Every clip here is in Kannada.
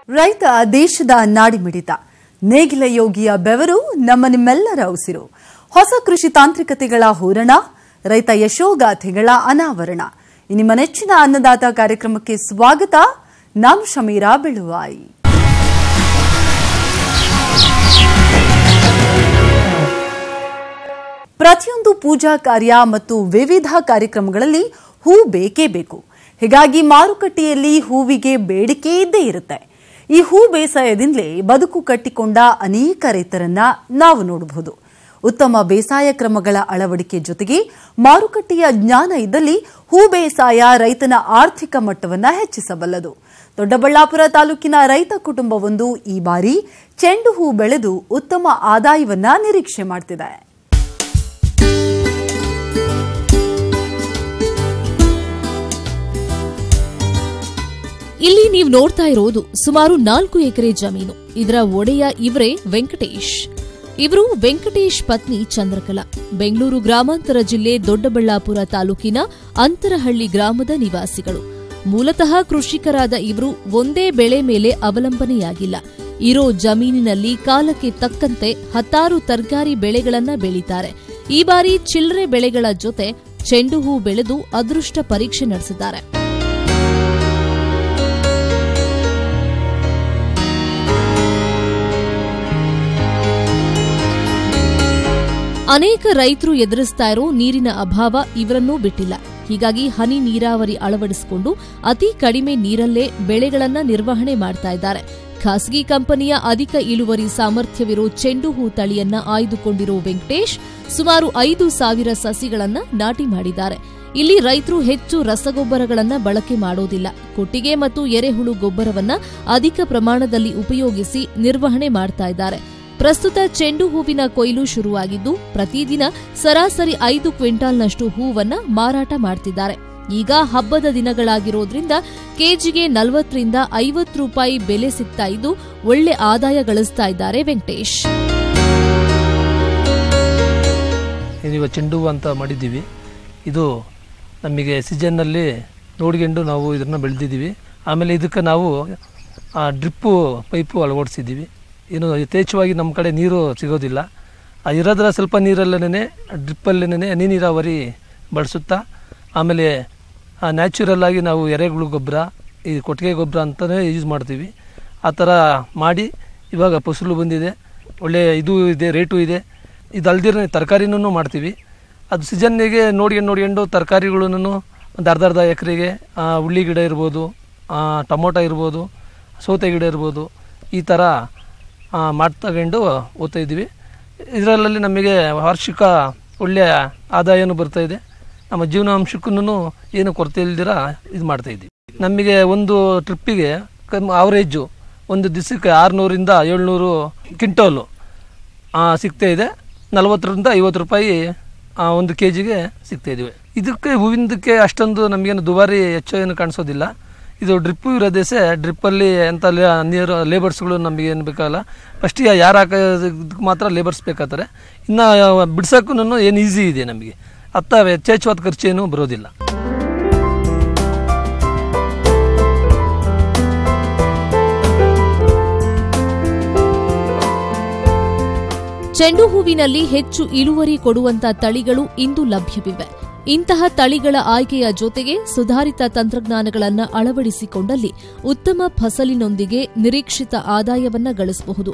ರೈತ ದೇಶದ ನಾಡಿಮಿಡಿತ. ನೇಗಿಲ ಯೋಗಿಯ ಬೆವರು ನಮ್ಮ ನಿಮ್ಮೆಲ್ಲರ ಉಸಿರು. ಹೊಸ ಕೃಷಿ ತಾಂತ್ರಿಕತೆಗಳ ಹೂರಣ, ರೈತ ಯಶೋಗಾಥೆಗಳ ಅನಾವರಣ. ನಿಮ್ಮ ನೆಚ್ಚಿನ ಅನ್ನದಾತ ಕಾರ್ಯಕ್ರಮಕ್ಕೆ ಸ್ವಾಗತ. ನಾನು ಶಮೀರಾ ಬೆಳುವಾಯಿ. ಪ್ರತಿಯೊಂದು ಪೂಜಾ ಕಾರ್ಯ ಮತ್ತು ವಿವಿಧ ಕಾರ್ಯಕ್ರಮಗಳಲ್ಲಿ ಹೂ ಬೇಕೇ ಬೇಕು. ಹೀಗಾಗಿ ಮಾರುಕಟ್ಟೆಯಲ್ಲಿ ಹೂವಿಗೆ ಬೇಡಿಕೆ ಇದ್ದೇ ಇರುತ್ತೆ. ಈ ಹೂ ಬೇಸಾಯದಿಂದಲೇ ಬದುಕು ಕಟ್ಟಿಕೊಂಡ ಅನೇಕ ರೈತರನ್ನ ನಾವು ನೋಡಬಹುದು. ಉತ್ತಮ ಬೇಸಾಯ ಕ್ರಮಗಳ ಅಳವಡಿಕೆ ಜೊತೆಗೆ ಮಾರುಕಟ್ಟೆಯ ಜ್ಞಾನ ಇದ್ದಲ್ಲಿ ಹೂ ಬೇಸಾಯ ರೈತನ ಆರ್ಥಿಕ ಮಟ್ಟವನ್ನು ಹೆಚ್ಚಿಸಬಲ್ಲದು. ದೊಡ್ಡಬಳ್ಳಾಪುರ ತಾಲೂಕಿನ ರೈತ ಕುಟುಂಬವೊಂದು ಈ ಬಾರಿ ಚೆಂಡು ಹೂ ಬೆಳೆದು ಉತ್ತಮ ಆದಾಯವನ್ನ ನಿರೀಕ್ಷೆ ಮಾಡ್ತಿದೆ. ಇಲ್ಲಿ ನೀವು ನೋಡ್ತಾ ಇರೋದು ಸುಮಾರು 4 ಎಕರೆ ಜಮೀನು. ಇದರ ಒಡೆಯ ಇವರೇ ವೆಂಕಟೇಶ್. ಇವರು ವೆಂಕಟೇಶ್ ಪತ್ನಿ ಚಂದ್ರಕಲಾ. ಬೆಂಗಳೂರು ಗ್ರಾಮಾಂತರ ಜಿಲ್ಲೆ ದೊಡ್ಡಬಳ್ಳಾಪುರ ತಾಲೂಕಿನ ಅಂತರಹಳ್ಳಿ ಗ್ರಾಮದ ನಿವಾಸಿಗಳು. ಮೂಲತಃ ಕೃಷಿಕರಾದ ಇವರು ಒಂದೇ ಬೆಳೆ ಮೇಲೆ ಅವಲಂಬನೆಯಾಗಿಲ್ಲ. ಇರೋ ಜಮೀನಿನಲ್ಲಿ ಕಾಲಕ್ಕೆ ತಕ್ಕಂತೆ 10 ತರಕಾರಿ ಬೆಳೆಗಳನ್ನ ಬೆಳೀತಾರೆ. ಈ ಬಾರಿ ಚಿಲ್ಲರೆ ಬೆಳೆಗಳ ಜೊತೆ ಚೆಂಡು ಹೂ ಬೆಳೆದು ಅದೃಷ್ಟ ಪರೀಕ್ಷೆ ನಡೆಸಿದ್ದಾರೆ. ಅನೇಕ ರೈತರು ಎದುರಿಸ್ತಾ ಇರೋ ನೀರಿನ ಅಭಾವ ಇವರನ್ನೂ ಬಿಟ್ಟಿಲ್ಲ. ಹೀಗಾಗಿ ಹನಿ ನೀರಾವರಿ ಅಳವಡಿಸಿಕೊಂಡು ಅತಿ ಕಡಿಮೆ ನೀರಲ್ಲೇ ಬೆಳೆಗಳನ್ನ ನಿರ್ವಹಣೆ ಮಾಡ್ತಾ ಇದ್ದಾರೆ. ಖಾಸಗಿ ಕಂಪನಿಯ ಅಧಿಕ ಇಳುವರಿ ಸಾಮರ್ಥ್ಯವಿರೋ ಚೆಂಡು ಹೂ ತಳಿಯನ್ನ ಆಯ್ದುಕೊಂಡಿರೋ ವೆಂಕಟೇಶ್ ಸುಮಾರು 5,000 ಸಸಿಗಳನ್ನ ನಾಟಿ ಮಾಡಿದ್ದಾರೆ. ಇಲ್ಲಿ ರೈತರು ಹೆಚ್ಚು ರಸಗೊಬ್ಬರಗಳನ್ನ ಬಳಕೆ ಮಾಡೋದಿಲ್ಲ. ಕೊಟ್ಟಿಗೆ ಮತ್ತು ಎರೆಹುಳು ಗೊಬ್ಬರವನ್ನ ಅಧಿಕ ಪ್ರಮಾಣದಲ್ಲಿ ಉಪಯೋಗಿಸಿ ನಿರ್ವಹಣೆ ಮಾಡ್ತಾ ಇದ್ದಾರೆ. ಪ್ರಸ್ತುತ ಚೆಂಡು ಹೂವಿನ ಕೊಯ್ಲು ಶುರುವಾಗಿದ್ದು ಪ್ರತಿದಿನ ಸರಾಸರಿ 5 ಕ್ವಿಂಟಾಲ್ನಷ್ಟು ಹೂವನ್ನ ಮಾರಾಟ ಮಾಡ್ತಿದ್ದಾರೆ. ಈಗ ಹಬ್ಬದ ದಿನಗಳಾಗಿರೋದ್ರಿಂದ ಕೆಜಿಗೆ 40 ರಿಂದ 50 ರೂಪಾಯಿ ಬೆಲೆ ಸಿಗ್ತಾ ಇದ್ದು ಒಳ್ಳೆ ಆದಾಯ ಗಳಿಸ್ತಾ ಇದ್ದಾರೆ ವೆಂಕಟೇಶ್. ಈಗ ಚೆಂಡು ಹೂ ಅಂತ ಮಾಡಿದ್ದೀವಿ. ಇದು ನಮಗೆ ಸೀಸನ್ನಲ್ಲಿ ನೋಡ್ಕೊಂಡು ನಾವು ಇದನ್ನು ಬೆಳೆದಿದ್ದೀವಿ. ಆಮೇಲೆ ಇದಕ್ಕೆ ನಾವು ಡ್ರಿಪ್ಪು ಪೈಪು ಅಳವಡಿಸಿದ್ದೀವಿ. ಏನು ಯಥೇಚ್ಛವಾಗಿ ನಮ್ಮ ಕಡೆ ನೀರು ಸಿಗೋದಿಲ್ಲ. ಇರೋದ್ರ ಸ್ವಲ್ಪ ನೀರಲ್ಲೇ ಡ್ರಿಪ್ಪಲ್ಲೇ ಹನಿ ನೀರಾವರಿ ಬಳಸುತ್ತಾ ಆಮೇಲೆ ನ್ಯಾಚುರಲ್ ಆಗಿ ನಾವು ಎರೆಹುಳು ಗೊಬ್ಬರ, ಈ ಕೊಟ್ಟಿಗೆ ಗೊಬ್ಬರ ಅಂತಲೇ ಯೂಸ್ ಮಾಡ್ತೀವಿ. ಆ ಥರ ಮಾಡಿ ಇವಾಗ ಫಸಲು ಬಂದಿದೆ, ಒಳ್ಳೆ ಇದು ಇದೆ, ರೇಟು ಇದೆ. ಇದು ಅಲ್ದಿರ ತರಕಾರಿನೂ ಮಾಡ್ತೀವಿ. ಅದು ಸೀಸನ್ನಿಗೆ ನೋಡ್ಕೊಂಡು ತರಕಾರಿಗಳನ್ನು ಒಂದು ಅರ್ಧ ಎಕರೆಗೆ ಉಳ್ಳಿ ಗಿಡ ಇರ್ಬೋದು, ಟೊಮೊಟೊ ಇರ್ಬೋದು, ಸೌತೆ ಗಿಡ ಇರ್ಬೋದು, ಈ ಥರ ಮಾಡ್ತಗೊಂಡು ಓದ್ತಾ ಇದ್ದೀವಿ. ಇದರಲ್ಲಿ ನಮಗೆ ವಾರ್ಷಿಕ ಒಳ್ಳೆಯ ಆದಾಯನೂ ಬರ್ತಾಯಿದೆ. ನಮ್ಮ ಜೀವನಾಂಶಕ್ಕೂ ಏನು ಕೊರತೆ ಇಲ್ದಿರ ಇದು ಮಾಡ್ತಾಯಿದ್ದೀವಿ. ನಮಗೆ ಒಂದು ಟ್ರಿಪ್ಪಿಗೆ ಆವರೇಜು ಒಂದು ದಿವಸಕ್ಕೆ 600 ರಿಂದ 700 ಕ್ವಿಂಟೋಲು ಸಿಗ್ತಾಯಿದೆ. 40 ರಿಂದ 50 ರೂಪಾಯಿ ಒಂದು ಕೆಜಿಗೆ ಸಿಗ್ತಾಯಿದ್ದೀವಿ. ಇದಕ್ಕೆ ಹೂವಿನದಕ್ಕೆ ಅಷ್ಟೊಂದು ನಮಗೇನು ದುಬಾರಿ ಹೆಚ್ಚು ಏನು ಕಾಣಿಸೋದಿಲ್ಲ. ಇದು ಡ್ರಿಪ್ಪು ಇರೋದೇಸೆ ಡ್ರಿಪ್ಪಲ್ಲಿ ಎಂಥ ನೀರು ಲೇಬರ್ಸ್ಗಳು ನಮಗೇನು ಬೇಕಾಗಲ್ಲ. ಫಸ್ಟಿಗೆ ಯಾರು ಹಾಕೋದಕ್ಕೆ ಮಾತ್ರ ಲೇಬರ್ಸ್ ಬೇಕಾಗ್ತಾರೆ. ಇನ್ನು ಬಿಡ್ಸೋಕ್ಕೂ ಏನು ಈಸಿ ಇದೆ ನಮಗೆ. ಅತ್ತ ಯಥೇಚ್ಛವಾದ ಖರ್ಚೇನು ಬರೋದಿಲ್ಲ. ಚೆಂಡು ಹೂವಿನಲ್ಲಿ ಹೆಚ್ಚು ಇಳುವರಿ ಕೊಡುವಂತ ತಳಿಗಳು ಇಂದು ಲಭ್ಯವಿವೆ. ಇಂತಹ ತಳಿಗಳ ಆಯ್ಕೆಯ ಜೊತೆಗೆ ಸುಧಾರಿತ ತಂತ್ರಜ್ಞಾನಗಳನ್ನು ಅಳವಡಿಸಿಕೊಂಡಲ್ಲಿ ಉತ್ತಮ ಫಸಲಿನೊಂದಿಗೆ ನಿರೀಕ್ಷಿತ ಆದಾಯವನ್ನ ಗಳಿಸಬಹುದು.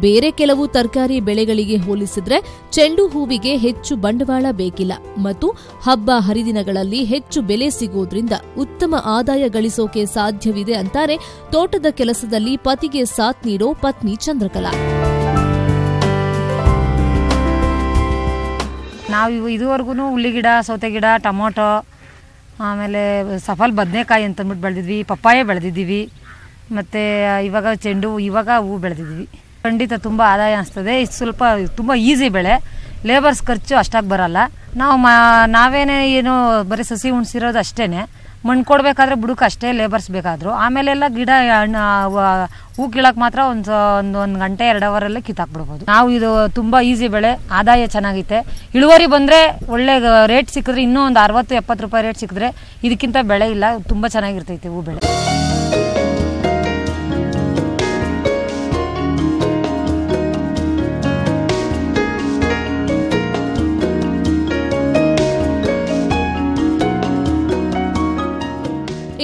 ಬೇರೆ ಕೆಲವು ತರಕಾರಿ ಬೆಳೆಗಳಿಗೆ ಹೋಲಿಸಿದ್ರೆ ಚೆಂಡು ಹೂವಿಗೆ ಹೆಚ್ಚು ಬಂಡವಾಳ ಬೇಕಿಲ್ಲ ಮತ್ತು ಹಬ್ಬ ಹರಿದಿನಗಳಲ್ಲಿ ಹೆಚ್ಚು ಬೆಲೆ ಸಿಗೋದ್ರಿಂದ ಉತ್ತಮ ಆದಾಯ ಗಳಿಸೋಕೆ ಸಾಧ್ಯವಿದೆ ಅಂತಾರೆ ತೋಟದ ಕೆಲಸದಲ್ಲಿ ಪತಿಗೆ ಸಾಥ್ ನೀಡೋ ಪತ್ನಿ ಚಂದ್ರಕಲಾ. ನಾವು ಇದುವರೆಗೂ ಉಳ್ಳಿ ಗಿಡ, ಸೌತೆ ಗಿಡ, ಟೊಮೊಟೊ, ಆಮೇಲೆ ಸಫಲ್ ಬದನೆಕಾಯಿ ಅಂತಂದ್ಬಿಟ್ಟು ಬೆಳೆದಿದ್ವಿ, ಪಪ್ಪಾಯ ಬೆಳೆದಿದ್ದೀವಿ, ಮತ್ತು ಇವಾಗ ಚೆಂಡು ಇವಾಗ ಹೂವು ಬೆಳೆದಿದ್ವಿ. ಖಂಡಿತ ತುಂಬ ಆದಾಯ ಅನಿಸ್ತದೆ. ಇದು ಸ್ವಲ್ಪ ತುಂಬ ಈಸಿ ಬೆಳೆ, ಲೇಬರ್ಸ್ ಖರ್ಚು ಅಷ್ಟಾಗಿ ಬರಲ್ಲ. ನಾವೇನೇ ಏನು ಬರೀ ಸಸಿ ಉಣಿಸಿರೋದು ಅಷ್ಟೇ. ಮಣ್ಣು ಕೊಡಬೇಕಾದ್ರೆ ಬುಡಕ್ಕೆ ಅಷ್ಟೇ ಲೇಬರ್ಸ್ ಬೇಕಾದರು. ಆಮೇಲೆಲ್ಲ ಗಿಡ ಹೂ ಕೀಳಕ್ಕೆ ಮಾತ್ರ ಒಂದು ಗಂಟೆ 2 ಅವರಲ್ಲೇ ಕಿತ್ತಾಕ್ಬಿಡ್ಬೋದು. ನಾವು ಇದು ತುಂಬ ಈಸಿ ಬೆಳೆ, ಆದಾಯ ಚೆನ್ನಾಗೈತೆ. ಇಳುವರಿ ಬಂದರೆ ಒಳ್ಳೆ ರೇಟ್ ಸಿಕ್ಕಿದ್ರೆ ಇನ್ನೂ ಒಂದು 60-70 ರೂಪಾಯಿ ರೇಟ್ ಸಿಕ್ಕಿದ್ರೆ ಇದಕ್ಕಿಂತ ಬೆಳೆ ಇಲ್ಲ. ತುಂಬ ಚೆನ್ನಾಗಿರ್ತೈತೆ ಹೂ ಬೆಳೆ.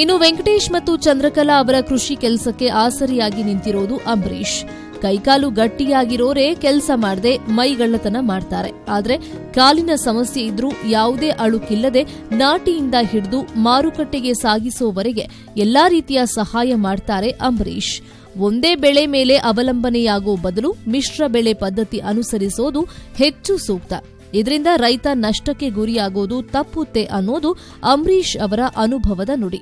ಇನ್ನು ವೆಂಕಟೇಶ್ ಮತ್ತು ಚಂದ್ರಕಲಾ ಅವರ ಕೃಷಿ ಕೆಲಸಕ್ಕೆ ಆಸರಿಯಾಗಿ ನಿಂತಿರೋದು ಅಂಬರೀಶ್. ಕೈಕಾಲು ಗಟ್ಟಿಯಾಗಿರೋರೇ ಕೆಲಸ ಮಾಡದೆ ಮೈಗಳ್ಳತನ ಮಾಡ್ತಾರೆ. ಆದ್ರೆ ಕಾಲಿನ ಸಮಸ್ಯೆ ಇದ್ರೂ ಯಾವುದೇ ಅಳುಕಿಲ್ಲದೆ ನಾಟಿಯಿಂದ ಹಿಡಿದು ಮಾರುಕಟ್ಟೆಗೆ ಸಾಗಿಸುವವರೆಗೆ ಎಲ್ಲಾ ರೀತಿಯ ಸಹಾಯ ಮಾಡ್ತಾರೆ ಅಂಬರೀಶ್. ಒಂದೇ ಬೆಳೆ ಮೇಲೆ ಅವಲಂಬನೆಯಾಗುವ ಬದಲು ಮಿಶ್ರ ಬೆಳೆ ಪದ್ಧತಿ ಅನುಸರಿಸೋದು ಹೆಚ್ಚು ಸೂಕ್ತ. ಇದರಿಂದ ರೈತ ನಷ್ಟಕ್ಕೆ ಗುರಿಯಾಗೋದು ತಪ್ಪುತ್ತೆ ಅನ್ನೋದು ಅಂಬರೀಶ್ ಅವರ ಅನುಭವದ ನುಡಿ.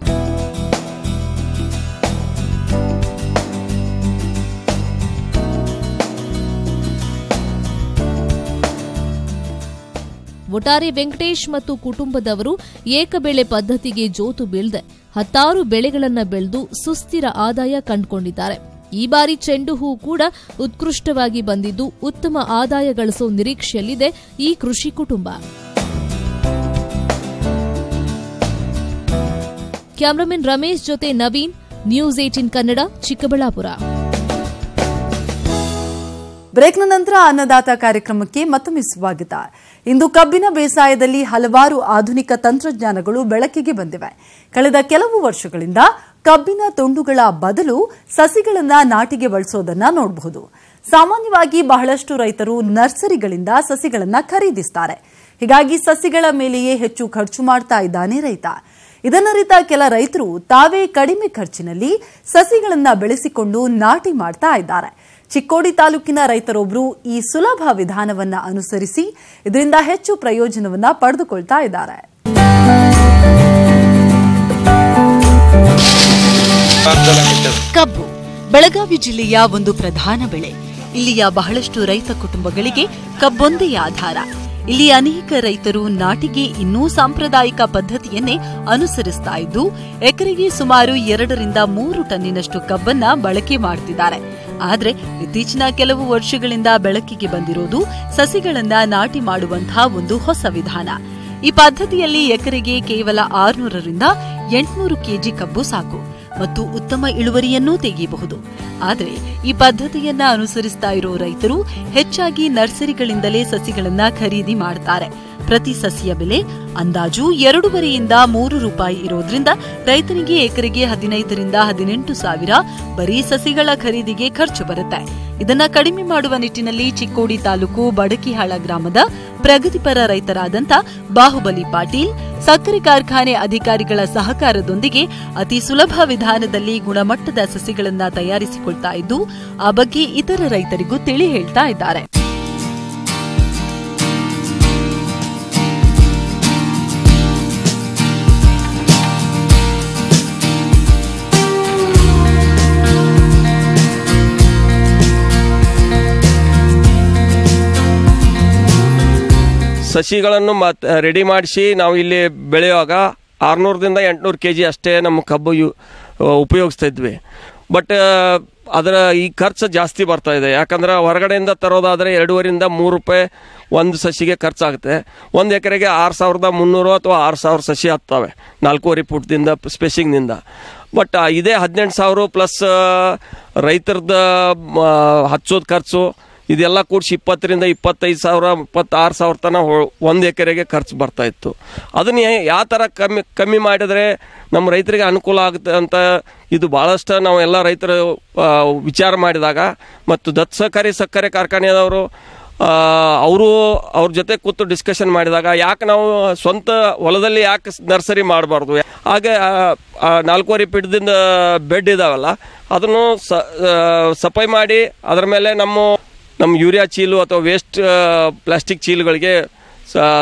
ಒಟ್ಟಾರೆ ವೆಂಕಟೇಶ್ ಮತ್ತು ಕುಟುಂಬದವರು ಏಕಬೆಳೆ ಪದ್ಧತಿಗೆ ಜೋತು ಬೀಳದೆ 10 ಬೆಳೆಗಳನ್ನು ಬೆಳೆದು ಸುಸ್ಥಿರ ಆದಾಯ ಕಂಡುಕೊಂಡಿದ್ದಾರೆ. ಈ ಬಾರಿ ಚೆಂಡು ಹೂ ಕೂಡ ಉತ್ಕೃಷ್ಟವಾಗಿ ಬಂದಿದ್ದು ಉತ್ತಮ ಆದಾಯ ಗಳಿಸೋ ನಿರೀಕ್ಷೆಯಲ್ಲಿದೆ ಈ ಕೃಷಿ ಕುಟುಂಬ. ಕ್ಯಾಮರಾಮನ್ ರಮೇಶ್ ಜೊತೆ ನವೀನ್, ನ್ಯೂಸ್ 18 ಕನ್ನಡ, ಚಿಕ್ಕಬಳ್ಳಾಪುರ. ಬ್ರೇಕ್ನ ನಂತರ ಅನ್ನದಾತ ಕಾರ್ಯಕ್ರಮಕ್ಕೆ ಮತ್ತೊಮ್ಮೆ ಸ್ವಾಗತ. ಇಂದು ಕಬ್ಬಿನ ಬೇಸಾಯದಲ್ಲಿ ಹಲವಾರು ಆಧುನಿಕ ತಂತ್ರಜ್ಞಾನಗಳು ಬೆಳಕಿಗೆ ಬಂದಿವೆ. ಕಳೆದ ಕೆಲವು ವರ್ಷಗಳಿಂದ ಕಬ್ಬಿನ ತುಂಡುಗಳ ಬದಲು ಸಸಿಗಳನ್ನು ನಾಟಿಗೆ ಬಳಸೋದನ್ನ ನೋಡಬಹುದು. ಸಾಮಾನ್ಯವಾಗಿ ಬಹಳಷ್ಟು ರೈತರು ನರ್ಸರಿಗಳಿಂದ ಸಸಿಗಳನ್ನು ಖರೀದಿಸುತ್ತಾರೆ. ಹೀಗಾಗಿ ಸಸಿಗಳ ಮೇಲೆಯೇ ಹೆಚ್ಚು ಖರ್ಚು ಮಾಡ್ತಾ ಇದ್ದಾನೆ ರೈತ. ಇದನ್ನರಿತ ಕೆಲ ರೈತರು ತಾವೇ ಕಡಿಮೆ ಖರ್ಚಿನಲ್ಲಿ ಸಸಿಗಳನ್ನು ಬೆಳೆಸಿಕೊಂಡು ನಾಟಿ ಮಾಡ್ತಾ ಇದ್ದಾರೆ. ಚಿಕ್ಕೋಡಿ ತಾಲೂಕಿನ ರೈತರೊಬ್ಬರು ಈ ಸುಲಭ ವಿಧಾನವನ್ನ ಅನುಸರಿಸಿ ಇದರಿಂದ ಹೆಚ್ಚು ಪ್ರಯೋಜನವನ್ನ ಪಡೆದುಕೊಳ್ತಾ ಇದ್ದಾರೆ. ಕಬ್ಬು ಬೆಳಗಾವಿ ಜಿಲ್ಲೆಯ ಒಂದು ಪ್ರಧಾನ ಬೆಳೆ. ಇಲ್ಲಿಯ ಬಹಳಷ್ಟು ರೈತ ಕುಟುಂಬಗಳಿಗೆ ಕಬ್ಬೊಂದೇ ಆಧಾರ. ಇಲ್ಲಿ ಅನೇಕ ರೈತರು ನಾಟಿಗೆ ಇನ್ನೂ ಸಾಂಪ್ರದಾಯಿಕ ಪದ್ಧತಿಯನ್ನೇ ಅನುಸರಿಸ್ತಾ ಇದ್ದು ಎಕರೆಗೆ ಸುಮಾರು 2 ರಿಂದ 3 ಟನ್ನಿನಷ್ಟು ಕಬ್ಬನ್ನ ಬಳಕೆ ಮಾಡುತ್ತಿದ್ದಾರೆ. ಆದರೆ ಇತ್ತೀಚಿನ ಕೆಲವು ವರ್ಷಗಳಿಂದ ಬೆಳಕಿಗೆ ಬಂದಿರೋದು ಸಸಿಗಳನ್ನ ನಾಟಿ ಮಾಡುವಂತಹ ಒಂದು ಹೊಸ ವಿಧಾನ. ಈ ಪದ್ಧತಿಯಲ್ಲಿ ಎಕರೆಗೆ ಕೇವಲ 600 ರಿಂದ 800 ಕೆಜಿ ಕಬ್ಬು ಸಾಕು ಮತ್ತು ಉತ್ತಮ ಇಳುವರಿಯನ್ನೂ ತೆಗೆಯಬಹುದು. ಆದರೆ ಈ ಪದ್ಧತಿಯನ್ನ ಅನುಸರಿಸ್ತಾ ಇರೋ ರೈತರು ಹೆಚ್ಚಾಗಿ ನರ್ಸರಿಗಳಿಂದಲೇ ಸಸಿಗಳನ್ನ ಖರೀದಿ ಮಾಡ್ತಾರೆ. ಪ್ರತಿ ಸಸಿಯ ಬೆಲೆ ಅಂದಾಜು 2.5 ರಿಂದ 3 ರೂಪಾಯಿ ಇರೋದ್ರಿಂದ ರೈತನಿಗೆ ಎಕರೆಗೆ 15 ರಿಂದ 18 ಸಾವಿರ ಬರೀ ಸಸಿಗಳ ಖರೀದಿಗೆ ಖರ್ಚು ಬರುತ್ತೆ. ಇದನ್ನ ಕಡಿಮೆ ಮಾಡುವ ನಿಟ್ಟಿನಲ್ಲಿ ಚಿಕ್ಕೋಡಿ ತಾಲೂಕು ಬಡಕಿಹಾಳ ಗ್ರಾಮದ ಪ್ರಗತಿಪರ ರೈತರಾದಂಥ ಬಾಹುಬಲಿ ಪಾಟೀಲ್ ಸಕ್ಕರೆ ಕಾರ್ಖಾನೆ ಅಧಿಕಾರಿಗಳ ಸಹಕಾರದೊಂದಿಗೆ ಅತಿ ಸುಲಭ ವಿಧಾನದಲ್ಲಿ ಗುಣಮಟ್ಟದ ಸಸಿಗಳನ್ನ ತಯಾರಿಸಿಕೊಳ್ತಾ ಇದ್ದು ಆ ಬಗ್ಗೆ ಇತರ ರೈತರಿಗೂ ತಿಳಿ ಹೇಳ್ತಾ ಇದ್ದಾರೆ. ಸಸಿಗಳನ್ನು ರೆಡಿ ಮಾಡಿಸಿ ನಾವು ಇಲ್ಲಿ ಬೆಳೆಯುವಾಗ 600 ರಿಂದ 800 ಕೆಜಿ ಅಷ್ಟೇ ನಮ್ಮ ಕಬ್ಬು ಉಪಯೋಗಿಸ್ತಾ ಇದ್ವಿ. ಬಟ್ ಅದರ ಈ ಖರ್ಚು ಜಾಸ್ತಿ ಬರ್ತಾ ಇದೆ. ಯಾಕಂದ್ರೆ ಹೊರಗಡೆಯಿಂದ ತರೋದಾದರೆ 2.5 ರಿಂದ 3 ರೂಪಾಯಿ ಒಂದು ಸಸಿಗೆ ಖರ್ಚಾಗುತ್ತೆ. 1 ಎಕರೆಗೆ 6300 ಅಥವಾ 6000 ಸಸಿ ಹತ್ತವೆ 4.5 ಫುಟ್ದಿಂದ ಸ್ಪೇಸಿಂಗ್ನಿಂದ. ಬಟ್ ಇದೇ 18,000 ಪ್ಲಸ್ ರೈತರದ ಹಚ್ಚೋದು ಖರ್ಚು ಇದೆಲ್ಲ ಕೂಡಿಸಿ 20 ರಿಂದ 25,000 26,000 ತನಕ 1 ಎಕರೆಗೆ ಖರ್ಚು ಬರ್ತಾ ಇತ್ತು. ಅದನ್ನ ಯಾವ ಥರ ಕಮ್ಮಿ ಮಾಡಿದರೆ ನಮ್ಮ ರೈತರಿಗೆ ಅನುಕೂಲ ಆಗುತ್ತೆ ಅಂತ ಇದು ಭಾಳಷ್ಟು ನಾವು ಎಲ್ಲ ರೈತರು ವಿಚಾರ ಮಾಡಿದಾಗ ಮತ್ತು ದತ್ತ ಸಹಕಾರಿ ಸಕ್ಕರೆ ಕಾರ್ಖಾನೆಯವರು ಅವ್ರ ಜೊತೆ ಕೂತು ಡಿಸ್ಕಷನ್ ಮಾಡಿದಾಗ ಯಾಕೆ ನಾವು ಸ್ವಂತ ಹೊಲದಲ್ಲಿ ಯಾಕೆ ನರ್ಸರಿ ಮಾಡಬಾರ್ದು, ಹಾಗೆ 4.5 ಫೀಟ್ದಿಂದ ಬೆಡ್ ಇದಾವಲ್ಲ ಅದನ್ನು ಸಫಾಯಿ ಮಾಡಿ ಅದರ ಮೇಲೆ ನಮ್ಮ ಯೂರಿಯಾ ಚೀಲು ಅಥವಾ ವೇಸ್ಟ್ ಪ್ಲಾಸ್ಟಿಕ್ ಚೀಲುಗಳಿಗೆ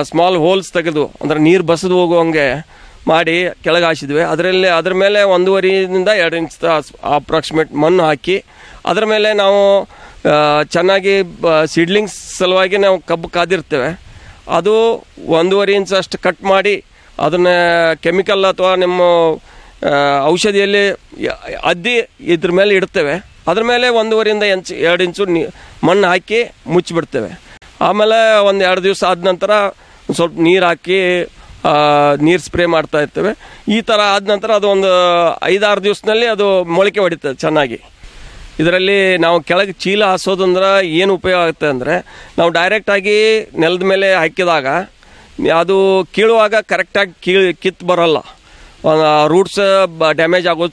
ಸ್ಮಾಲ್ ಹೋಲ್ಸ್ ತೆಗೆದು ಅಂದರೆ ನೀರು ಬಸದು ಹೋಗುವಂಗೆ ಮಾಡಿ ಕೆಳಗೆ ಹಾಸಿದ್ವಿ. ಅದ್ರ ಮೇಲೆ 1.5 ರಿಂದ 2 ಇಂಚ್ ಅಪ್ರಾಕ್ಸಿಮೇಟ್ ಮಣ್ಣು ಹಾಕಿ ಅದರ ಮೇಲೆ ನಾವು ಚೆನ್ನಾಗಿ ಸೀಡ್ಲಿಂಗ್ಸ್ ಸಲುವಾಗಿ ನಾವು ಕಬ್ಬು ಕಾದಿರ್ತೇವೆ. ಅದು 1.5 ಇಂಚ್ ಅಷ್ಟು ಕಟ್ ಮಾಡಿ ಅದನ್ನು ಕೆಮಿಕಲ್ ಅಥವಾ ನಿಮ್ಮ ಔಷಧಿಯಲ್ಲಿ ಅದ್ದಿ ಇದ್ರ ಮೇಲೆ ಇಡ್ತೇವೆ. ಅದ್ರ ಮೇಲೆ 1.5 ರಿಂದ 2 ಇಂಚು ಮಣ್ಣು ಹಾಕಿ ಮುಚ್ಚಿಬಿಡ್ತೇವೆ. ಆಮೇಲೆ 1-2 ದಿವಸ ಆದ ನಂತರ ಸ್ವಲ್ಪ ನೀರು ಹಾಕಿ ನೀರು ಸ್ಪ್ರೇ ಮಾಡ್ತಾ ಇರ್ತೇವೆ. ಈ ಥರ ಆದ ನಂತರ ಅದು ಒಂದು 5-6 ದಿವಸದಲ್ಲಿ ಅದು ಮೊಳಕೆ ಹೊಡಿತದೆ ಚೆನ್ನಾಗಿ. ಇದರಲ್ಲಿ ನಾವು ಕೆಳಗೆ ಚೀಲ ಹಾಸೋದಂದ್ರೆ ಏನು ಉಪಯೋಗ ಆಗುತ್ತೆ ಅಂದರೆ ನಾವು ಡೈರೆಕ್ಟಾಗಿ ನೆಲದ ಮೇಲೆ ಹಾಕಿದಾಗ ಅದು ಕೀಳುವಾಗ ಕರೆಕ್ಟಾಗಿ ಕಿತ್ತು ಬರೋಲ್ಲ. ರೂಟ್ಸ್ ಡ್ಯಾಮೇಜ್ ಆಗೋ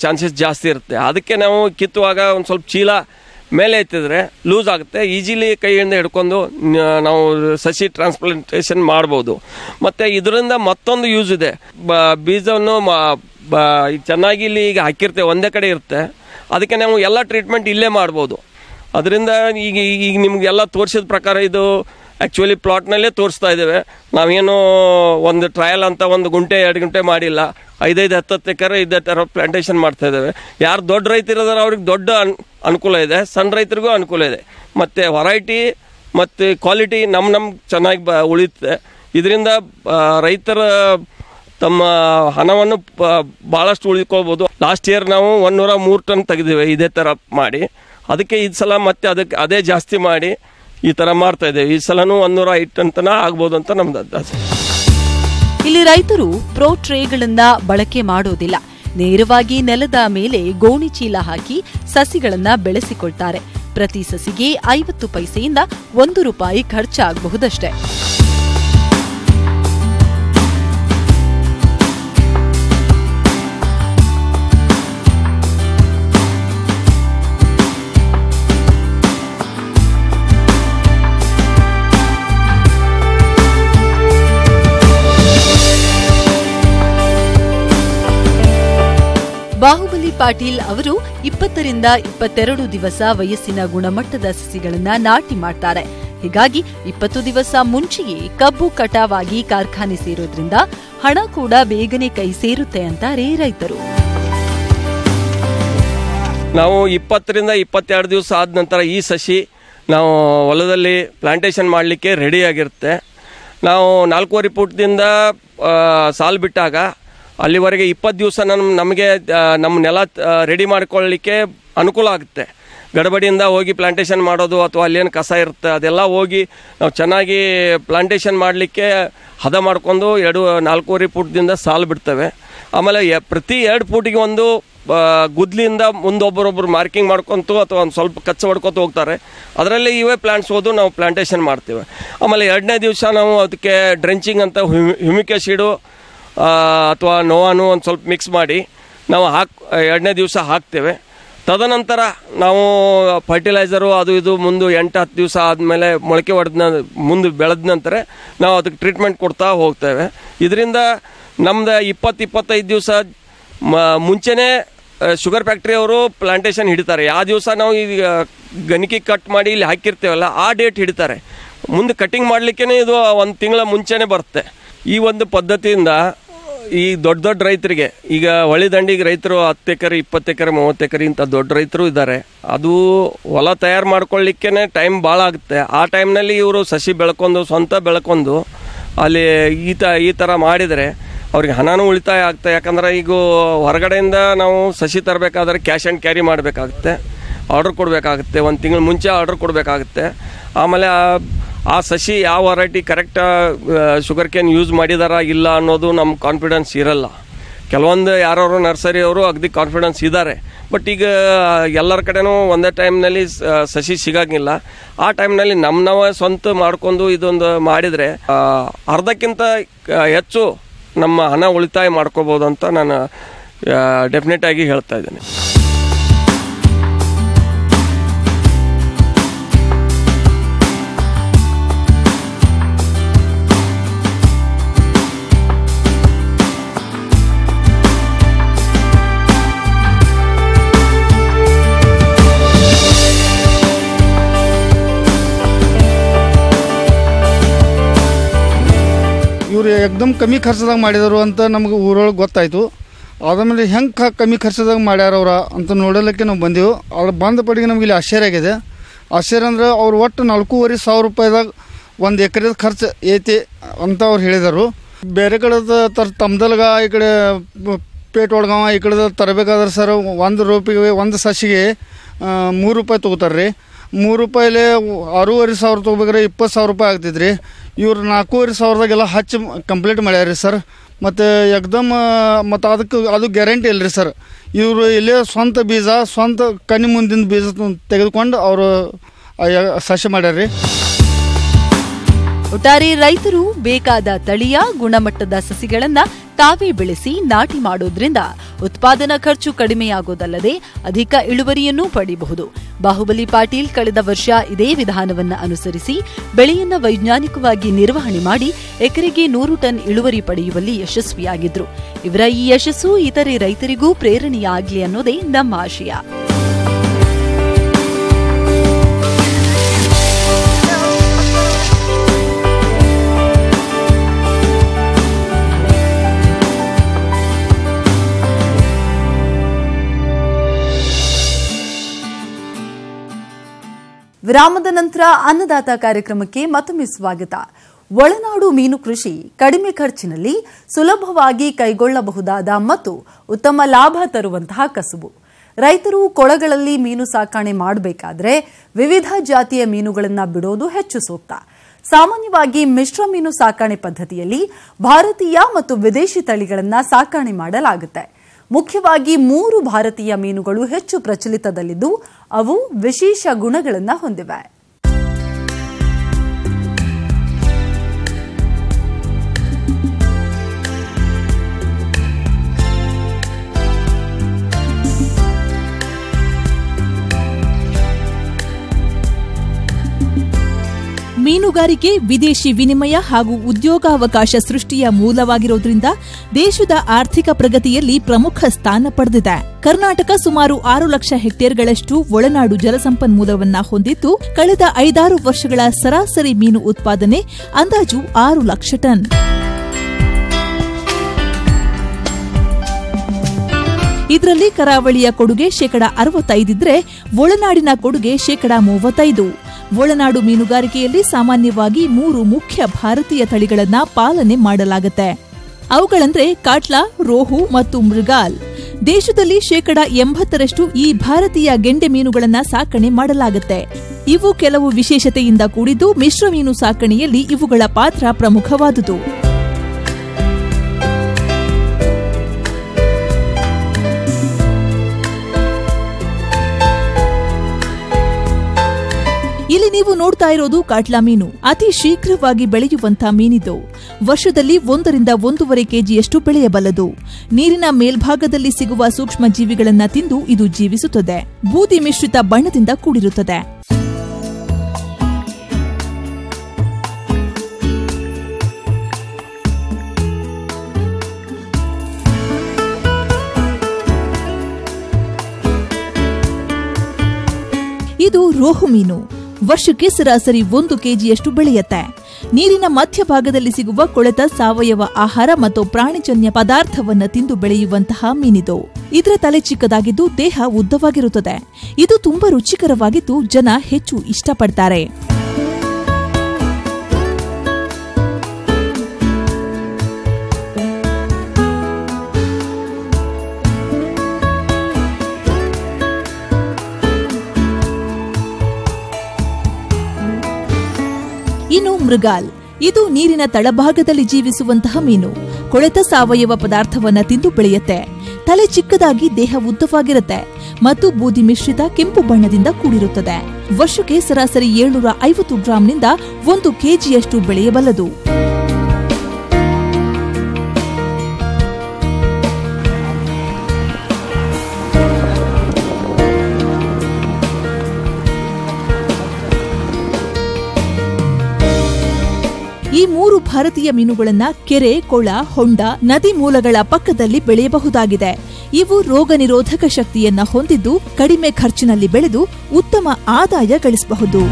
ಚಾನ್ಸಸ್ ಜಾಸ್ತಿ ಇರುತ್ತೆ. ಅದಕ್ಕೆ ನಾವು ಕಿತ್ತುವಾಗ ಒಂದು ಸ್ವಲ್ಪ ಚೀಲ ಮೇಲೆ ಎತ್ತಿದ್ರೆ ಲೂಸ್ ಆಗುತ್ತೆ, ಈಸಿಲಿ ಕೈಯಿಂದ ಹಿಡ್ಕೊಂಡು ನಾವು ಸಸಿ ಟ್ರಾನ್ಸ್ಪ್ಲಾಂಟೇಷನ್ ಮಾಡ್ಬೋದು. ಮತ್ತು ಇದರಿಂದ ಮತ್ತೊಂದು ಯೂಸ್ ಇದೆ, ಬೀಜವನ್ನು ಚೆನ್ನಾಗಿ ಇಲ್ಲಿ ಈಗ ಹಾಕಿರ್ತೇವೆ, ಒಂದೇ ಕಡೆ ಇರುತ್ತೆ, ಅದಕ್ಕೆ ನಾವು ಎಲ್ಲ ಟ್ರೀಟ್ಮೆಂಟ್ ಇಲ್ಲೇ ಮಾಡ್ಬೋದು. ಅದರಿಂದ ಈಗ ನಿಮಗೆಲ್ಲ ತೋರಿಸಿದ ಪ್ರಕಾರ ಇದು ಆ್ಯಕ್ಚುಲಿ ಪ್ಲಾಟ್ನಲ್ಲೇ ತೋರಿಸ್ತಾ ಇದ್ದೇವೆ. ನಾವೇನು ಒಂದು ಟ್ರಯಲ್ ಅಂತ 1 ಗುಂಟೆ 2 ಗುಂಟೆ ಮಾಡಿಲ್ಲ, 5-10 ಎಕರೆ ಇದೇ ಥರ ಪ್ಲಾಂಟೇಷನ್ ಮಾಡ್ತಾ ಇದ್ದೇವೆ. ಯಾರು ದೊಡ್ಡ ರೈತರಿದಾರೆ ಅವ್ರಿಗೆ ದೊಡ್ಡ ಅನುಕೂಲ ಇದೆ, ಸಣ್ಣ ರೈತರಿಗೂ ಅನುಕೂಲ ಇದೆ. ಮತ್ತು ವೆರೈಟಿ ಮತ್ತು ಕ್ವಾಲಿಟಿ ನಮ್ಗೆ ಚೆನ್ನಾಗಿ ಉಳಿಯುತ್ತೆ. ಇದರಿಂದ ರೈತರ ತಮ್ಮ ಹಣವನ್ನು ಭಾಳಷ್ಟು ಉಳಿಸ್ಕೋಬೋದು. ಲಾಸ್ಟ್ ಇಯರ್ ನಾವು 103 ಟನ್ ತೆಗೆದಿವೆ ಇದೇ ಥರ ಮಾಡಿ. ಅದಕ್ಕೆ ಈ ಸಲ ಮತ್ತೆ ಅದೇ ಜಾಸ್ತಿ ಮಾಡಿ ಈ ಥರ ಮಾಡ್ತಾ ಇದ್ದೇವೆ. ಈ ಸಲನೂ 105 ಟನ್ ತನ ಆಗ್ಬೋದು ಅಂತ ನಮ್ದು ಅಂದಾಜು. ಇಲ್ಲಿ ರೈತರು ಪ್ರೋ ಟ್ರೇಗಳನ್ನ ಬಳಕೆ ಮಾಡೋದಿಲ್ಲ, ನೇರವಾಗಿ ನೆಲದ ಮೇಲೆ ಗೋಣಿ ಚೀಲ ಹಾಕಿ ಸಸಿಗಳನ್ನ ಬೆಳೆಸಿಕೊಳ್ತಾರೆ. ಪ್ರತಿ ಸಸಿಗೆ 50 ಪೈಸೆಯಿಂದ ₹1 ಖರ್ಚಾಗಬಹುದಷ್ಟೇ. ಬಾಹುಬಲಿ ಪಾಟೀಲ್ ಅವರು 20ರಿಂದ 22 ದಿವಸ ವಯಸ್ಸಿನ ಗುಣಮಟ್ಟದ ಸಸಿಗಳನ್ನ ನಾಟಿ ಮಾಡ್ತಾರೆ. ಹೀಗಾಗಿ 20 ದಿವಸ ಮುಂಚೆಯೇ ಕಬ್ಬು ಕಟಾವಾಗಿ ಕಾರ್ಖಾನೆ ಸೇರೋದ್ರಿಂದ ಹಣ ಕೂಡ ಬೇಗನೆ ಕೈ ಸೇರುತ್ತೆ ಅಂತಾರೆ ರೈತರು. ನಾವು 20ರಿಂದ 22 ದಿವಸ ಆದ ನಂತರ ಈ ಸಸಿ ನಾವು ಹೊಲದಲ್ಲಿ ಪ್ಲಾಂಟೇಷನ್ ಮಾಡಲಿಕ್ಕೆ ರೆಡಿಯಾಗಿರುತ್ತೆ. ನಾವು 4.5 ಫೂಟ್ದಿಂದ ಸಾಲು ಬಿಟ್ಟಾಗ ಅಲ್ಲಿವರೆಗೆ 20 ದಿವಸ ನಮಗೆ ನಮ್ಮ ನೆಲ ರೆಡಿ ಮಾಡ್ಕೊಳ್ಳಿಕ್ಕೆ ಅನುಕೂಲ ಆಗುತ್ತೆ. ಗಡಬಡಿಯಿಂದ ಹೋಗಿ ಪ್ಲಾಂಟೇಷನ್ ಮಾಡೋದು ಅಥವಾ ಅಲ್ಲೇನು ಕಸ ಇರುತ್ತೆ ಅದೆಲ್ಲ ಹೋಗಿ ನಾವು ಚೆನ್ನಾಗಿ ಪ್ಲಾಂಟೇಷನ್ ಮಾಡಲಿಕ್ಕೆ ಹದ ಮಾಡ್ಕೊಂಡು 4.5 ಫೂಟ್ದಿಂದ ಸಾಲು ಬಿಡ್ತೇವೆ. ಆಮೇಲೆ ಪ್ರತಿ 2 ಫೂಟಿಗೆ ಒಂದು ಗುದ್ಲಿಯಿಂದ ಮುಂದೊಬ್ಬರೊಬ್ಬರು ಮಾರ್ಕಿಂಗ್ ಮಾಡ್ಕೊತು ಅಥವಾ ಒಂದು ಸ್ವಲ್ಪ ಕಚ್ಚ ಹೊಡ್ಕೊತ ಹೋಗ್ತಾರೆ. ಅದರಲ್ಲಿ ಇವೇ ಪ್ಲಾಂಟ್ಸ್ ಹೋದು ನಾವು ಪ್ಲಾಂಟೇಷನ್ ಮಾಡ್ತೇವೆ. ಆಮೇಲೆ 2ನೇ ದಿವಸ ನಾವು ಅದಕ್ಕೆ ಡ್ರೆಂಚಿಂಗ್ ಅಂತ ಹ್ಯೂಮಿಕ್ ಆ್ಯಸಿಡು ಅಥವಾ ನೋವಾನು ಒಂದು ಸ್ವಲ್ಪ ಮಿಕ್ಸ್ ಮಾಡಿ ನಾವು 2ನೇ ದಿವಸ ಹಾಕ್ತೇವೆ. ತದನಂತರ ನಾವು ಫರ್ಟಿಲೈಸರು ಅದು ಇದು ಮುಂದೆ 8-10 ದಿವಸ ಆದಮೇಲೆ ಮೊಳಕೆ ಮುಂದೆ ಬೆಳೆದ ನಂತರ ನಾವು ಅದಕ್ಕೆ ಟ್ರೀಟ್ಮೆಂಟ್ ಕೊಡ್ತಾ ಹೋಗ್ತೇವೆ. ಇದರಿಂದ ನಮ್ದು 20-25 ದಿವಸ ಮುಂಚೆನೇ ಶುಗರ್ ಫ್ಯಾಕ್ಟ್ರಿಯವರು ಪ್ಲಾಂಟೇಷನ್ ಹಿಡಿತಾರೆ. ಆ ದಿವಸ ನಾವು ಈಗ ಗಣಿಕೆ ಕಟ್ ಮಾಡಿ ಇಲ್ಲಿ ಹಾಕಿರ್ತೇವಲ್ಲ ಆ ಡೇಟ್ ಹಿಡಿತಾರೆ. ಮುಂದೆ ಕಟಿಂಗ್ ಮಾಡಲಿಕ್ಕೇ ಇದು 1 ತಿಂಗಳ ಮುಂಚೆನೇ ಬರುತ್ತೆ. ಈ ಒಂದು ಪದ್ಧತಿಯಿಂದ ಈ ದೊಡ್ಡ ರೈತರಿಗೆ, ಈಗ ಹೊಳಿ ದಂಡಿಗೆ ರೈತರು 10 ಎಕರೆ 20 ಎಕರೆ 30 ಎಕರೆ ಇಂಥ ದೊಡ್ಡ ರೈತರು ಇದ್ದಾರೆ. ಅದು ಹೊಲ ತಯಾರು ಮಾಡ್ಕೊಳ್ಳಿಕ್ಕೇ ಟೈಮ್ ಭಾಳ ಆಗುತ್ತೆ. ಆ ಟೈಮ್ನಲ್ಲಿ ಇವರು ಸಸಿ ಬೆಳ್ಕೊಂಡು ಸ್ವಂತ ಬೆಳ್ಕೊಂಡು ಅಲ್ಲಿ ಈ ಥರ ಮಾಡಿದರೆ ಅವ್ರಿಗೆ ಹಣನೂ ಉಳಿತಾಯ ಆಗ್ತದೆ. ಯಾಕಂದ್ರೆ ಈಗ ಹೊರಗಡೆಯಿಂದ ನಾವು ಸಸಿ ತರಬೇಕಾದ್ರೆ ಕ್ಯಾಶ್ ಆ್ಯಂಡ್ ಕ್ಯಾರಿ ಮಾಡಬೇಕಾಗುತ್ತೆ, ಆರ್ಡ್ರ್ ಕೊಡಬೇಕಾಗುತ್ತೆ, 1 ತಿಂಗಳ ಮುಂಚೆ ಆರ್ಡ್ರ್ ಕೊಡಬೇಕಾಗುತ್ತೆ. ಆಮೇಲೆ ಆ ಸಸಿ ಯಾವ variety correct sugar cane use ಮಾಡಿದಾರ ಇಲ್ಲ ಅನ್ನೋದು ನಮ್ಗೆ ಕಾನ್ಫಿಡೆನ್ಸ್ ಇರಲ್ಲ. ಕೆಲವೊಂದು ಯಾರು ನರ್ಸರಿಯವರು ಅಗದಿ ಕಾನ್ಫಿಡೆನ್ಸ್ ಇದ್ದಾರೆ. ಬಟ್ ಈಗ ಎಲ್ಲರ ಕಡೆನೂ ಒಂದೇ ಟೈಮ್ನಲ್ಲಿ ಸಸಿ ಸಿಗೋಂಗಿಲ್ಲ. ಆ ಟೈಮ್ನಲ್ಲಿ ನಾವೇ ಸ್ವಂತ ಮಾಡ್ಕೊಂಡು ಇದೊಂದು ಮಾಡಿದರೆ ಅರ್ಧಕ್ಕಿಂತ ಹೆಚ್ಚು ನಮ್ಮ ಹಣ ಉಳಿತಾಯ ಮಾಡ್ಕೋಬೋದು ಅಂತ ನಾನು ಡೆಫಿನೆಟ್ ಆಗಿ ಹೇಳ್ತಾ ಇದ್ದೇನೆ. ಇವರು ಏಕದಮ್ ಕಮ್ಮಿ ಖರ್ಚದಾಗ ಮಾಡಿದರು ಅಂತ ನಮ್ಗೆ ಊರೊಳಗೆ ಗೊತ್ತಾಯಿತು. ಆದಮೇಲೆ ಹೆಂಗೆ ಕಮ್ಮಿ ಖರ್ಚದಾಗ ಮಾಡ್ಯಾರವ್ರ ಅಂತ ನೋಡಲಿಕ್ಕೆ ನಾವು ಬಂದೆವು. ಅಲ್ಲಿ ಬಂದ ಪಡಿಗೆ ನಮ್ಗೆ ಇಲ್ಲಿ ಆಶ್ಚರ್ಯ ಆಗಿದೆ. ಆಶ್ಚರ್ಯ ಅಂದರೆ ಅವ್ರು ಒಟ್ಟು 4,500 ರೂಪಾಯಿದಾಗ 1 ಎಕರೆ ಖರ್ಚು ಐತಿ ಅಂತ ಅವ್ರು ಹೇಳಿದರು. ಬೇರೆ ಕಡೆದ ತಮ್ದಲ್ಗ ಈ ಕಡೆ ಪೇಟ್ ಒಳಗಾವ ಈ ಕಡೆ ತರಬೇಕಾದ್ರೆ ಸರ್ 1 ರೂಪಾಯಿಗೆ 1 ಸಸಿಗೆ 3 ರೂಪಾಯಿ ತೊಗೋತಾರೆ ರೀ. 3 ರೂಪಾಯಿಲೆ 6,500 ತೊಗೋಬೇಕಾದ್ರೆ 20,000 ರೂಪಾಯಿ ಆಗ್ತಿದ್ರಿ. ಇವ್ರು 4,500ದಾಗೆಲ್ಲ ಹಚ್ಚಿ ಕಂಪ್ಲೀಟ್ ಮಾಡ್ಯಾರ ಸರ್. ಮತ್ತು ಏಕದಮ್ ಮತ್ತು ಅದು ಗ್ಯಾರಂಟಿ ಇಲ್ಲ ರೀ ಸರ್. ಇವರು ಇಲ್ಲೇ ಸ್ವಂತ ಬೀಜ ಸ್ವಂತ ಕಣ್ಣಿ ಮುಂದಿನ ಬೀಜ ತೆಗೆದುಕೊಂಡು ಅವರು ಸಸಿ ಮಾಡ್ಯಾರ ರೀ. ಒಟ್ಟಾರೆ ರೈತರು ಬೇಕಾದ ತಳಿಯ ಗುಣಮಟ್ಟದ ಸಸಿಗಳನ್ನ ತಾವೇ ಬೆಳೆಸಿ ನಾಟಿ ಮಾಡೋದ್ರಿಂದ ಉತ್ಪಾದನಾ ಖರ್ಚು ಕಡಿಮೆಯಾಗೋದಲ್ಲದೆ ಅಧಿಕ ಇಳುವರಿಯನ್ನೂ ಪಡೆಯಬಹುದು. ಬಾಹುಬಲಿ ಪಾಟೀಲ್ ಕಳೆದ ವರ್ಷ ಇದೇ ವಿಧಾನವನ್ನು ಅನುಸರಿಸಿ ಬೆಳೆಯನ್ನ ವೈಜ್ಞಾನಿಕವಾಗಿ ನಿರ್ವಹಣೆ ಮಾಡಿ ಎಕರೆಗೆ 100 ಟನ್ ಇಳುವರಿ ಪಡೆಯುವಲ್ಲಿ ಯಶಸ್ವಿಯಾಗಿದ್ರು. ಇವರ ಈ ಯಶಸ್ಸು ಇತರೆ ರೈತರಿಗೂ ಪ್ರೇರಣೆಯಾಗಲಿ ಅನ್ನೋದೇ ನಮ್ಮ ಆಶಯ. ವಿರಾಮದ ನಂತರ ಅನ್ನದಾತ ಕಾರ್ಯಕ್ರಮಕ್ಕೆ ಮತ್ತೊಮ್ಮೆ ಸ್ವಾಗತ. ಒಳನಾಡು ಮೀನು ಕೃಷಿ ಕಡಿಮೆ ಖರ್ಚಿನಲ್ಲಿ ಸುಲಭವಾಗಿ ಕೈಗೊಳ್ಳಬಹುದಾದ ಮತ್ತು ಉತ್ತಮ ಲಾಭ ತರುವಂತಹ ಕಸುಬು. ರೈತರು ಕೊಳಗಳಲ್ಲಿ ಮೀನು ಸಾಕಣೆ ಮಾಡಬೇಕಾದ್ರೆ ವಿವಿಧ ಜಾತಿಯ ಮೀನುಗಳನ್ನು ಬಿಡೋದು ಹೆಚ್ಚು ಸೂಕ್ತ. ಸಾಮಾನ್ಯವಾಗಿ ಮಿಶ್ರ ಮೀನು ಸಾಕಣೆ ಪದ್ಧತಿಯಲ್ಲಿ ಭಾರತೀಯ ಮತ್ತು ವಿದೇಶಿ ತಳಿಗಳನ್ನು ಸಾಕಣೆ ಮಾಡಲಾಗುತ್ತೆ. ಮುಖ್ಯವಾಗಿ 3 ಭಾರತೀಯ ಮೀನುಗಳು ಹೆಚ್ಚು ಪ್ರಚಲಿತದಲ್ಲಿದ್ದು ಅವು ವಿಶೇಷ ಗುಣಗಳನ್ನು ಹೊಂದಿವೆ. ಮೀನುಗಾರಿಕೆ ವಿದೇಶಿ ವಿನಿಮಯ ಹಾಗೂ ಉದ್ಯೋಗಾವಕಾಶ ಸೃಷ್ಟಿಯ ಮೂಲವಾಗಿರೋದ್ರಿಂದ ದೇಶದ ಆರ್ಥಿಕ ಪ್ರಗತಿಯಲ್ಲಿ ಪ್ರಮುಖ ಸ್ಥಾನ ಪಡೆದಿದೆ. ಕರ್ನಾಟಕ ಸುಮಾರು 6 ಲಕ್ಷ ಹೆಕ್ಟೇರ್ಗಳಷ್ಟು ಒಳನಾಡು ಜಲಸಂಪನ್ಮೂಲವನ್ನ ಹೊಂದಿದ್ದು ಕಳೆದ 5-6 ವರ್ಷಗಳ ಸರಾಸರಿ ಮೀನು ಉತ್ಪಾದನೆ ಅಂದಾಜು 6 ಲಕ್ಷ ಟನ್. ಇದರಲ್ಲಿ ಕರಾವಳಿಯ ಕೊಡುಗೆ 65% ಇದ್ರೆ ಒಳನಾಡಿನ ಕೊಡುಗೆ 35%. ಒಳನಾಡು ಮೀನುಗಾರಿಕೆಯಲ್ಲಿ ಸಾಮಾನ್ಯವಾಗಿ 3 ಮುಖ್ಯ ಭಾರತೀಯ ತಳಿಗಳನ್ನ ಪಾಲನೆ ಮಾಡಲಾಗುತ್ತೆ. ಅವುಗಳಂದ್ರೆ ಕಾಟ್ಲಾ, ರೋಹು ಮತ್ತು ಮೃಗಾಲ್. ದೇಶದಲ್ಲಿ 80% ಈ ಭಾರತೀಯ ಗೆಂಡೆ ಮೀನುಗಳನ್ನ ಸಾಕಣೆ ಮಾಡಲಾಗುತ್ತೆ. ಇವು ಕೆಲವು ವಿಶೇಷತೆಯಿಂದ ಕೂಡಿದ್ದು ಮಿಶ್ರ ಮೀನು ಸಾಕಣೆಯಲ್ಲಿ ಇವುಗಳ ಪಾತ್ರ ಪ್ರಮುಖವಾದುದು. ಇಲ್ಲಿ ನೀವು ನೋಡ್ತಾ ಇರೋದು ಕಾಟ್ಲಾ ಮೀನು. ಅತಿ ಶೀಘ್ರವಾಗಿ ಬೆಳೆಯುವಂತಹ ಮೀನಿದು. ವರ್ಷದಲ್ಲಿ 1 ರಿಂದ 1.5 ಕೆಜಿಯಷ್ಟು ಬೆಳೆಯಬಲ್ಲದು. ನೀರಿನ ಮೇಲ್ಭಾಗದಲ್ಲಿ ಸಿಗುವ ಸೂಕ್ಷ್ಮ ಜೀವಿಗಳನ್ನ ತಿಂದು ಇದು ಜೀವಿಸುತ್ತದೆ. ಬೂದಿ ಮಿಶ್ರಿತ ಬಣ್ಣದಿಂದ ಕೂಡಿರುತ್ತದೆ. ಇದು ರೋಹು ಮೀನು. ವರ್ಷಕ್ಕೆ ಸರಾಸರಿ 1 ಕೆಜಿಯಷ್ಟು ಬೆಳೆಯುತ್ತೆ. ನೀರಿನ ಮಧ್ಯಭಾಗದಲ್ಲಿ ಸಿಗುವ ಕೊಳೆತ ಸಾವಯವ ಆಹಾರ ಮತ್ತು ಪ್ರಾಣಿಜನ್ಯ ಪದಾರ್ಥವನ್ನು ತಿಂದು ಬೆಳೆಯುವಂತಹ ಮೀನಿದು. ಇದರ ತಲೆ ಚಿಕ್ಕದಾಗಿದ್ದು ದೇಹ ಉದ್ದವಾಗಿರುತ್ತದೆ. ಇದು ತುಂಬಾ ರುಚಿಕರವಾಗಿದ್ದು ಜನ ಹೆಚ್ಚು ಇಷ್ಟಪಡ್ತಾರೆ. ಇನ್ನು ಮೃಗಾಲ್, ಇದು ನೀರಿನ ತಳಭಾಗದಲ್ಲಿ ಜೀವಿಸುವಂತಹ ಮೀನು. ಕೊಳೆತ ಸಾವಯವ ಪದಾರ್ಥವನ್ನ ತಿಂದು ಬೆಳೆಯುತ್ತೆ. ತಲೆ ಚಿಕ್ಕದಾಗಿ ದೇಹ ಉದ್ದವಾಗಿರುತ್ತೆ ಮತ್ತು ಬೂದಿ ಮಿಶ್ರಿತ ಕೆಂಪು ಬಣ್ಣದಿಂದ ಕೂಡಿರುತ್ತದೆ. ವರ್ಷಕ್ಕೆ ಸರಾಸರಿ 750 ಗ್ರಾಂನಿಂದ 1 ಕೆಜಿಯಷ್ಟು ಬೆಳೆಯಬಲ್ಲದು. ಈ 3 ಭಾರತೀಯ ಮೀನುಗಳನ್ನ ಕೆರೆ, ಕೊಳ, ಹೊಂಡ, ನದಿ ಮೂಲಗಳ ಪಕ್ಕದಲ್ಲಿ ಬೆಳೆಯಬಹುದಾಗಿದೆ. ಇವು ರೋಗ ನಿರೋಧಕ ಶಕ್ತಿಯನ್ನ ಹೊಂದಿದ್ದು ಕಡಿಮೆ ಖರ್ಚಿನಲ್ಲಿ ಬೆಳೆದು ಉತ್ತಮ ಆದಾಯ ಗಳಿಸಬಹುದು.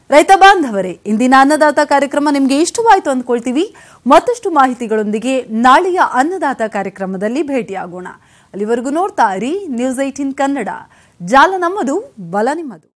ರೈತ ಬಾಂಧವರೇ, ಇಂದಿನ ಅನ್ನದಾತ ಕಾರ್ಯಕ್ರಮ ನಿಮಗೆ ಇಷ್ಟವಾಯಿತು ಅಂದ್ಕೊಳ್ತೀವಿ. ಮತ್ತಷ್ಟು ಮಾಹಿತಿಗಳೊಂದಿಗೆ ನಾಳೆಯ ಅನ್ನದಾತ ಕಾರ್ಯಕ್ರಮದಲ್ಲಿ ಭೇಟಿಯಾಗೋಣ. ಅಲ್ಲಿವರೆಗೂ ನೋಡ್ತಾ ಇರಿ ನ್ಯೂಸ್ 18 ಕನ್ನಡ. ಜಾಲ ನಮ್ಮದು, ಬಲ ನಿಮ್ಮದು.